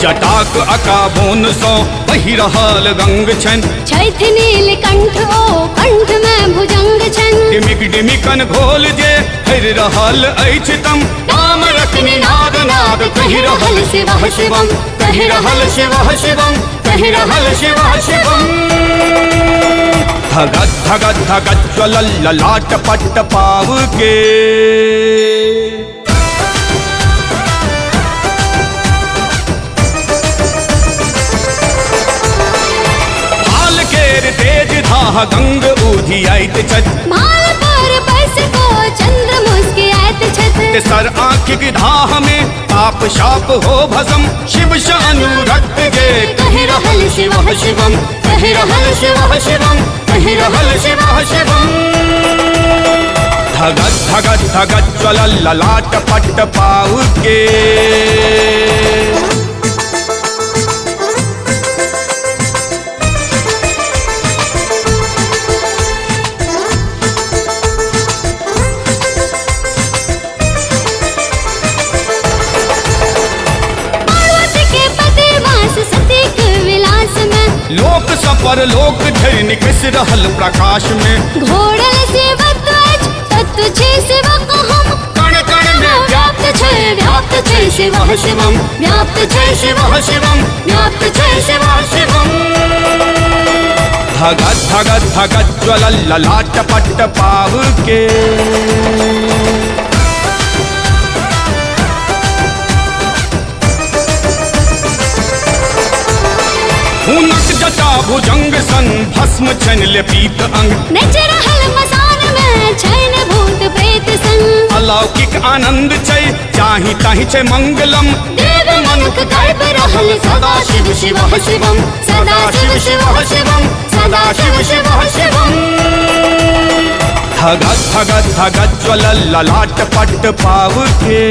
जटाक अकाबोन सो बहि रहल गंग छन छैठ नीलकंठ ओ कंठ में भुजंग छन डिमिक डिमिकन घोल जे हर रहल अछि तम नाम रत्न नाद नाद कहि रहल शिवः शिवम कहि रहल शिवः शिवम कहि रहल शिवः शिवम धगत धगत धगत ज्वलल ललाट पट्ट पाव के तेज धाह गंग उधियाइत छत माल पर बस को चंद्र मुस्कियाइत छत सर आँखिक धाह में पाप शाप हो भस्म शिव अनुरक्त गे कहि रहल शिवः शिवम कहि रहल शिवः शिवम कहि रहल शिवः शिवम धगत धगत धगत ज्वलल ललाट पट्ट पाव के लोक सपर लोक धरि निकस रहल प्रकाश में घोड़ल सेवक तत्व छे सेवक हम कण कण में व्याप्त छे शिवः शिवम व्याप्त छे शिवः शिवम व्याप्त छे शिवः शिवम धगत धगत धगत ज्वलल ललाट पट्ट पाव के हुनक जटा भुजंग सन भस्म छन लेपीत अंग नच रहल मसान में छैन भूत प्रेत संग अलौकिक आनंद छै चाहि ताहि छै मंगलम देव मनुख गर्भ रहल सदा शिव शिवः शिवम सदा शिव शिवः शिवम सदा शिव शिवः शिवम धगत धगत धगत ज्वलल ललाट पट्ट पाव के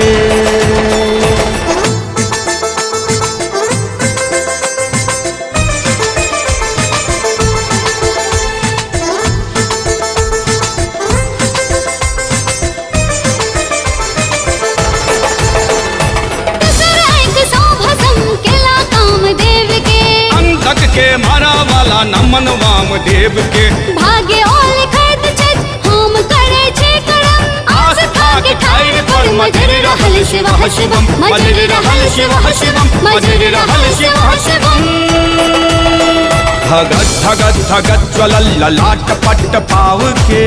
के मारा वाला नमन वाम देव के भाग्य ओल खैत छत हम करे छे करम आस खाक ठाईर पर मजर रहल शिवः शिवम मजर रहल शिवः शिवम मजर रहल शिवः शिवम धगत धगत धगत ज्वलल ललाट पट्ट पाव के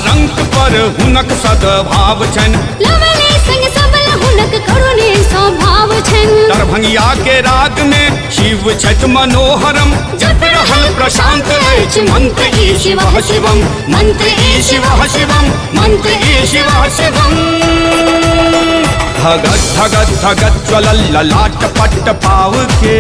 रंक पर हुनक सद्भाव छन लवले संग सबल हुनक करुणे स्वभाव छन दरभंगिया के राग में शिव छठ मनोहरम जप रहल प्रशांत अछि मंत्र ई शिवः शिवम मंत्र ई शिवः शिवम मंत्र ई शिवः शिवम धगत धगत धगत ज्वलल ललाट पट्ट पाव के